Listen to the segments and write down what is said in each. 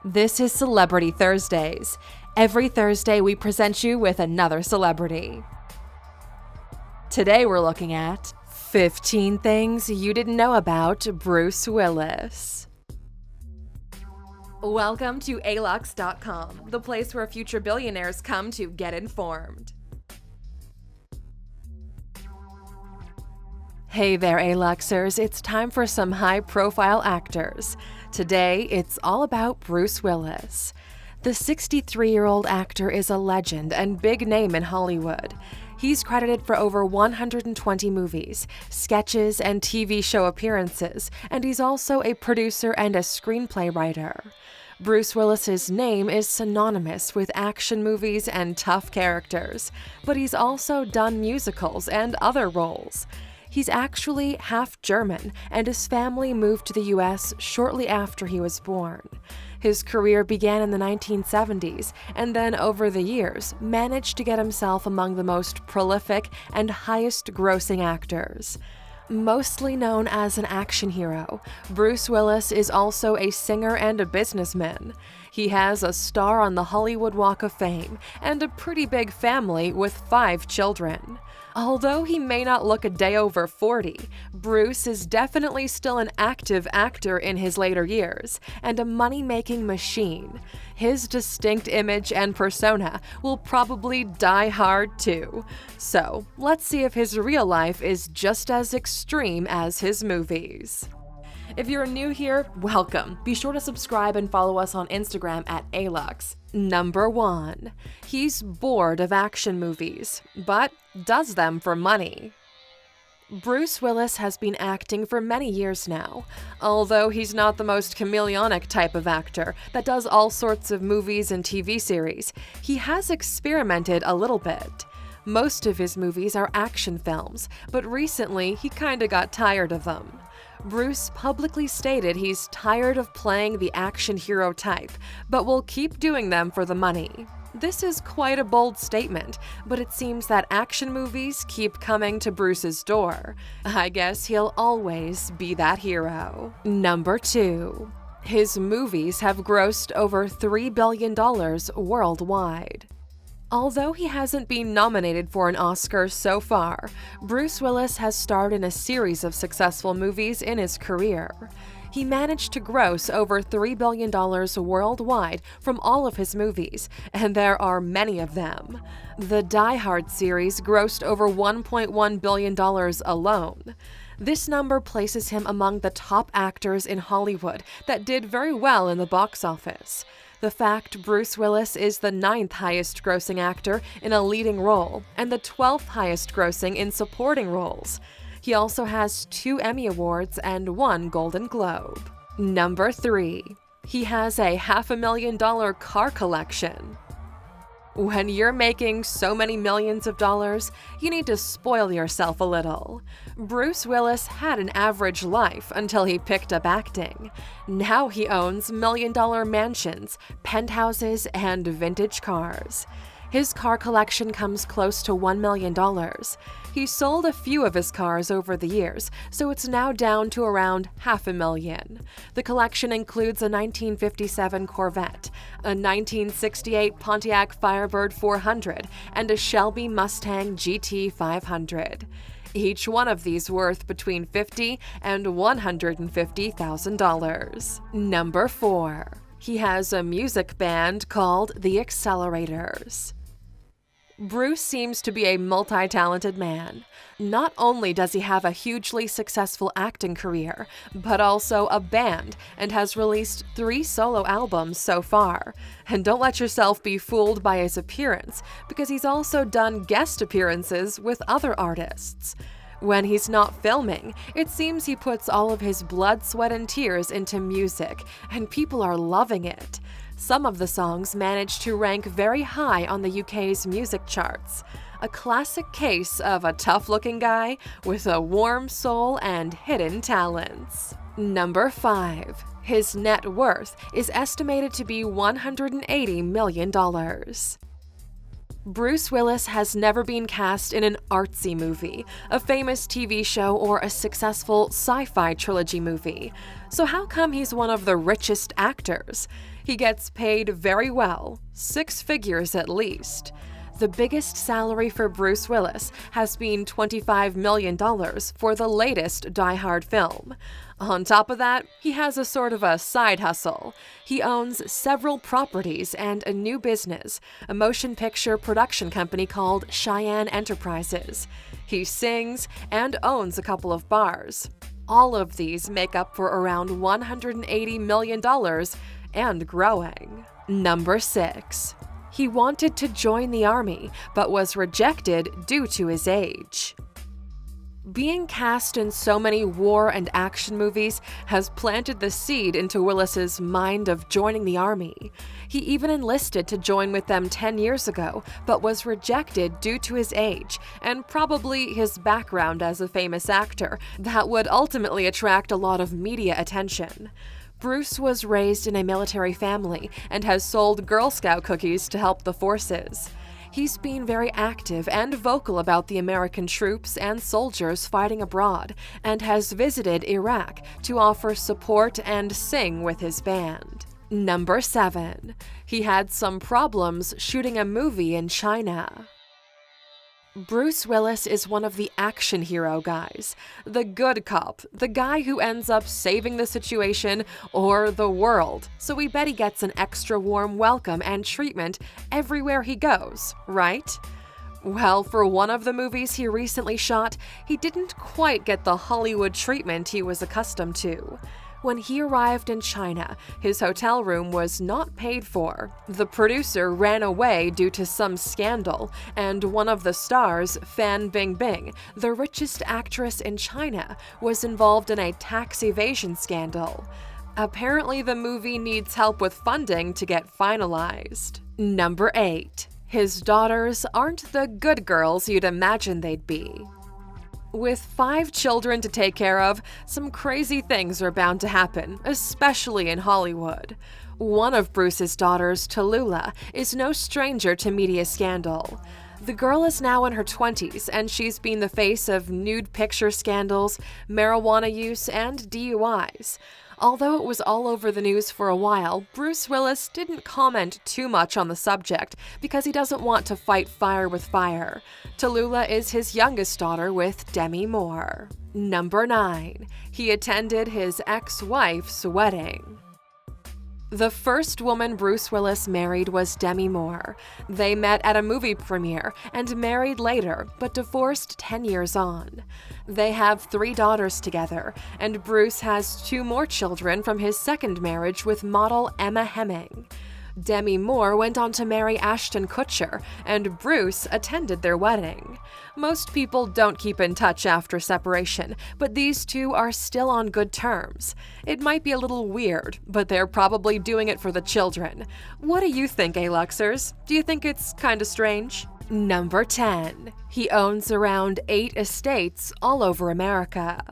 This is Celebrity Thursdays. Every Thursday, we present you with another celebrity. Today, we're looking at 15 things you didn't know about Bruce Willis. Welcome to Alux.com, the place where future billionaires come to get informed. Hey there, Aluxers. It's time for some high-profile actors. Today, it's all about Bruce Willis. The 63-year-old actor is a legend and big name in Hollywood. He's credited for over 120 movies, sketches, and TV show appearances, and he's also a producer and a screenplay writer. Bruce Willis's name is synonymous with action movies and tough characters, but he's also done musicals and other roles. He's actually half German, and his family moved to the U.S. shortly after he was born. His career began in the 1970s, and then over the years, managed to get himself among the most prolific and highest-grossing actors. Mostly known as an action hero, Bruce Willis is also a singer and a businessman. He has a star on the Hollywood Walk of Fame and a pretty big family with 5 children. Although he may not look a day over 40, Bruce is definitely still an active actor in his later years and a money-making machine. His distinct image and persona will probably die hard too. So, let's see if his real life is just as extreme as his movies. If you're new here, welcome. Be sure to subscribe and follow us on Instagram at Alux. Number 1. He's bored of action movies, but does them for money. Bruce Willis has been acting for many years now. Although he's not the most chameleonic type of actor that does all sorts of movies and TV series, he has experimented a little bit. Most of his movies are action films, but recently he kinda got tired of them. Bruce publicly stated he's tired of playing the action hero type, but will keep doing them for the money. This is quite a bold statement, but it seems that action movies keep coming to Bruce's door. I guess he'll always be that hero. Number 2. His movies have grossed over $3 billion worldwide. Although he hasn't been nominated for an Oscar so far, Bruce Willis has starred in a series of successful movies in his career. He managed to gross over $3 billion worldwide from all of his movies, and there are many of them. The Die Hard series grossed over $1.1 billion alone. This number places him among the top actors in Hollywood that did very well in the box office. The fact Bruce Willis is the 9th highest grossing actor in a leading role and the 12th highest grossing in supporting roles. He also has 2 Emmy Awards and 1 Golden Globe. Number 3. He has a $500,000 car collection. When you're making so many millions of dollars, you need to spoil yourself a little. Bruce Willis had an average life until he picked up acting. Now he owns million-dollar mansions, penthouses, and vintage cars. His car collection comes close to $1 million. He sold a few of his cars over the years, so it's now down to around $500,000. The collection includes a 1957 Corvette, a 1968 Pontiac Firebird 400, and a Shelby Mustang GT 500. Each one of these worth between $50,000 and $150,000. Number 4. He has a music band called the Accelerators. Bruce seems to be a multi-talented man. Not only does he have a hugely successful acting career, but also a band and has released 3 solo albums so far. And don't let yourself be fooled by his appearance, because he's also done guest appearances with other artists. When he's not filming, it seems he puts all of his blood, sweat, and tears into music, and people are loving it. Some of the songs manage to rank very high on the UK's music charts. A classic case of a tough-looking guy with a warm soul and hidden talents. Number 5. His net worth is estimated to be $180 million. Bruce Willis has never been cast in an artsy movie, a famous TV show, or a successful sci-fi trilogy movie. So how come he's one of the richest actors? He gets paid very well, 6 figures at least. The biggest salary for Bruce Willis has been $25 million for the latest Die Hard film. On top of that, he has a sort of a side hustle. He owns several properties and a new business, a motion picture production company called Cheyenne Enterprises. He sings and owns a couple of bars. All of these make up for around $180 million and growing. Number 6. He wanted to join the army, but was rejected due to his age. Being cast in so many war and action movies has planted the seed into Willis's mind of joining the army. He even enlisted to join with them 10 years ago, but was rejected due to his age and probably his background as a famous actor that would ultimately attract a lot of media attention. Bruce was raised in a military family and has sold Girl Scout cookies to help the forces. He's been very active and vocal about the American troops and soldiers fighting abroad, and has visited Iraq to offer support and sing with his band. Number 7. He had some problems shooting a movie in China. Bruce Willis is one of the action hero guys, the good cop, the guy who ends up saving the situation or the world, so we bet he gets an extra warm welcome and treatment everywhere he goes, right? Well, for one of the movies he recently shot, he didn't quite get the Hollywood treatment he was accustomed to. When he arrived in China, his hotel room was not paid for. The producer ran away due to some scandal, and one of the stars, Fan Bingbing, the richest actress in China, was involved in a tax evasion scandal. Apparently, the movie needs help with funding to get finalized. Number 8. His daughters aren't the good girls you'd imagine they'd be. With 5 children to take care of, some crazy things are bound to happen, especially in Hollywood. One of Bruce's daughters, Tallulah, is no stranger to media scandal. The girl is now in her 20s, and she's been the face of nude picture scandals, marijuana use, and DUIs. Although it was all over the news for a while, Bruce Willis didn't comment too much on the subject because he doesn't want to fight fire with fire. Tallulah is his youngest daughter with Demi Moore. Number 9. He attended his ex-wife's wedding. The first woman Bruce Willis married was Demi Moore. They met at a movie premiere and married later, but divorced 10 years on. They have 3 daughters together, and Bruce has 2 more children from his second marriage with model Emma Hemming. Demi Moore went on to marry Ashton Kutcher, and Bruce attended their wedding. Most people don't keep in touch after separation, but these two are still on good terms. It might be a little weird, but they're probably doing it for the children. What do you think, Aluxers? Do you think it's kinda strange? Number 10. He owns around 8 estates all over America.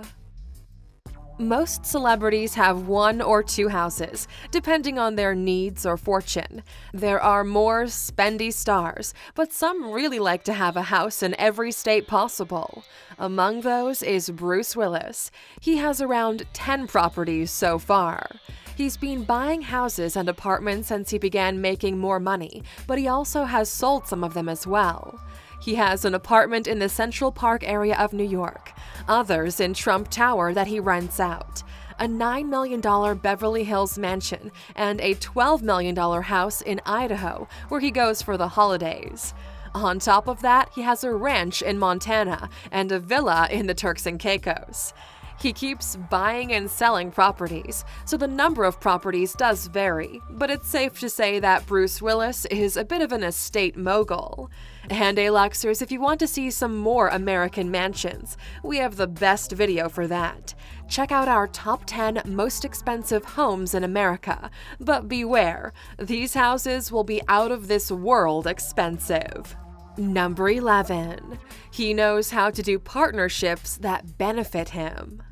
Most celebrities have 1 or 2 houses, depending on their needs or fortune. There are more spendy stars, but some really like to have a house in every state possible. Among those is Bruce Willis. He has around 10 properties so far. He's been buying houses and apartments since he began making more money, but he also has sold some of them as well. He has an apartment in the Central Park area of New York, others in Trump Tower that he rents out, a $9 million Beverly Hills mansion, and a $12 million house in Idaho where he goes for the holidays. On top of that, he has a ranch in Montana and a villa in the Turks and Caicos. He keeps buying and selling properties, so the number of properties does vary, but it's safe to say that Bruce Willis is a bit of an estate mogul. And Aluxers, if you want to see some more American mansions, we have the best video for that. Check out our top 10 most expensive homes in America, but beware, these houses will be out of this world expensive. Number 11. He knows how to do partnerships that benefit him.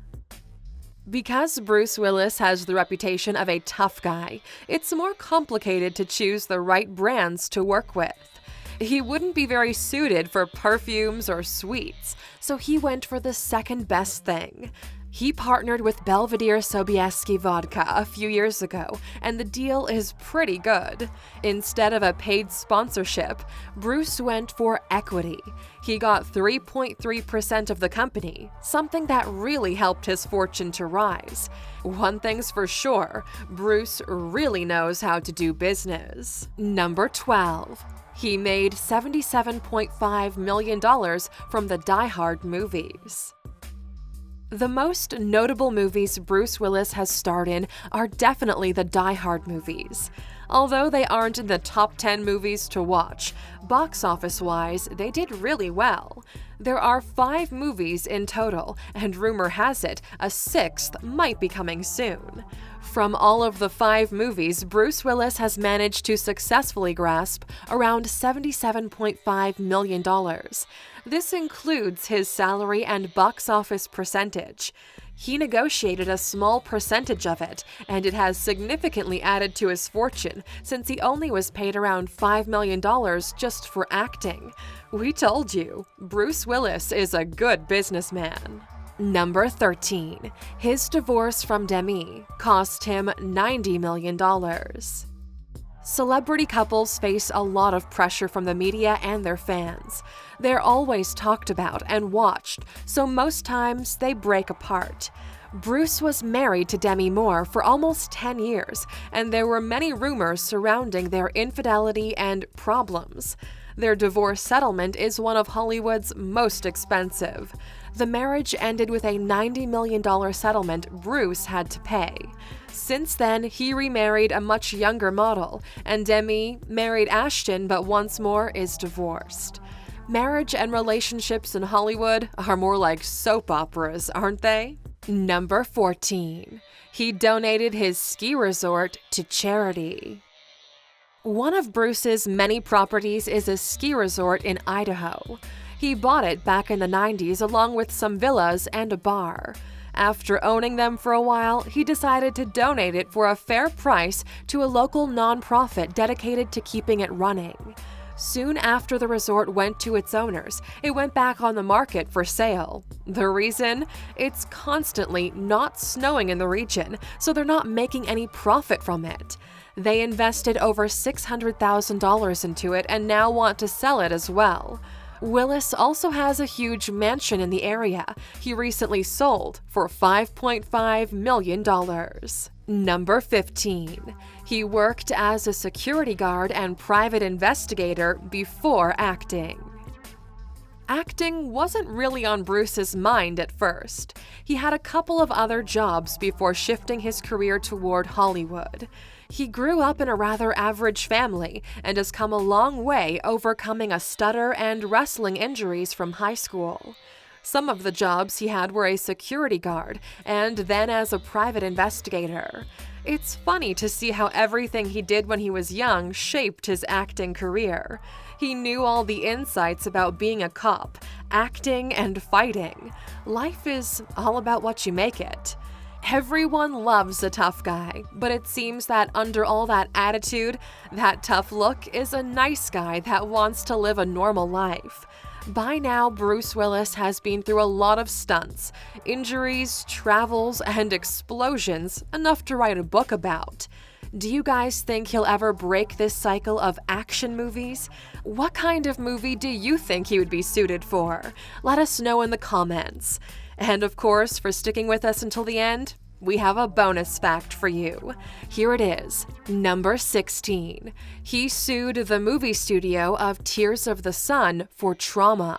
Because Bruce Willis has the reputation of a tough guy, it's more complicated to choose the right brands to work with. He wouldn't be very suited for perfumes or sweets, so he went for the second best thing. He partnered with Belvedere Sobieski Vodka a few years ago, and the deal is pretty good. Instead of a paid sponsorship, Bruce went for equity. He got 3.3% of the company, something that really helped his fortune to rise. One thing's for sure, Bruce really knows how to do business. Number 12. He made $77.5 million from the Die Hard movies. The most notable movies Bruce Willis has starred in are definitely the Die Hard movies. Although they aren't in the top 10 movies to watch, box office-wise, they did really well. There are 5 movies in total, and rumor has it a 6th might be coming soon. From all of the 5 movies, Bruce Willis has managed to successfully grasp around $77.5 million. This includes his salary and box office percentage. He negotiated a small percentage of it, and it has significantly added to his fortune since he only was paid around $5 million just for acting. We told you, Bruce Willis is a good businessman. Number 13. His divorce from Demi cost him $90 million. Celebrity couples face a lot of pressure from the media and their fans. They're always talked about and watched, so most times they break apart. Bruce was married to Demi Moore for almost 10 years, and there were many rumors surrounding their infidelity and problems. Their divorce settlement is one of Hollywood's most expensive. The marriage ended with a $90 million settlement Bruce had to pay. Since then, he remarried a much younger model, and Demi married Ashton but once more is divorced. Marriage and relationships in Hollywood are more like soap operas, aren't they? Number 14. He donated his ski resort to charity. One of Bruce's many properties is a ski resort in Idaho. He bought it back in the 90s along with some villas and a bar. After owning them for a while, he decided to donate it for a fair price to a local nonprofit dedicated to keeping it running. Soon after the resort went to its owners, it went back on the market for sale. The reason? It's constantly not snowing in the region, so they're not making any profit from it. They invested over $600,000 into it and now want to sell it as well. Willis also has a huge mansion in the area he recently sold for $5.5 million. Number 15. He worked as a security guard and private investigator before acting. Acting wasn't really on Bruce's mind at first. He had a couple of other jobs before shifting his career toward Hollywood. He grew up in a rather average family and has come a long way overcoming a stutter and wrestling injuries from high school. Some of the jobs he had were a security guard and then as a private investigator. It's funny to see how everything he did when he was young shaped his acting career. He knew all the insights about being a cop, acting, and fighting. Life is all about what you make it. Everyone loves a tough guy, but it seems that under all that attitude, that tough look is a nice guy that wants to live a normal life. By now, Bruce Willis has been through a lot of stunts, injuries, travels, and explosions, enough to write a book about. Do you guys think he'll ever break this cycle of action movies? What kind of movie do you think he would be suited for? Let us know in the comments. And of course, for sticking with us until the end, we have a bonus fact for you. Here it is. Number 16. He sued the movie studio of Tears of the Sun for trauma.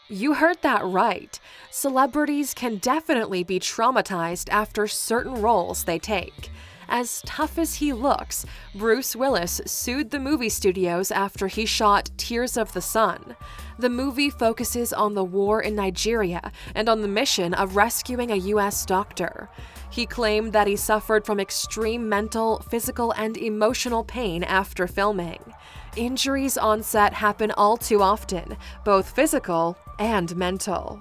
You heard that right. Celebrities can definitely be traumatized after certain roles they take. As tough as he looks, Bruce Willis sued the movie studios after he shot Tears of the Sun. The movie focuses on the war in Nigeria and on the mission of rescuing a U.S. doctor. He claimed that he suffered from extreme mental, physical, and emotional pain after filming. Injuries on set happen all too often, both physical and mental.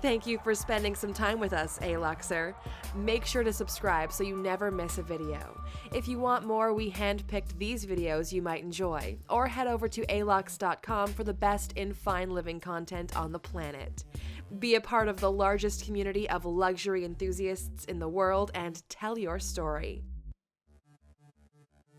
Thank you for spending some time with us, Aluxer. Make sure to subscribe so you never miss a video. If you want more, we handpicked these videos you might enjoy, or head over to Alux.com for the best in fine living content on the planet. Be a part of the largest community of luxury enthusiasts in the world and tell your story.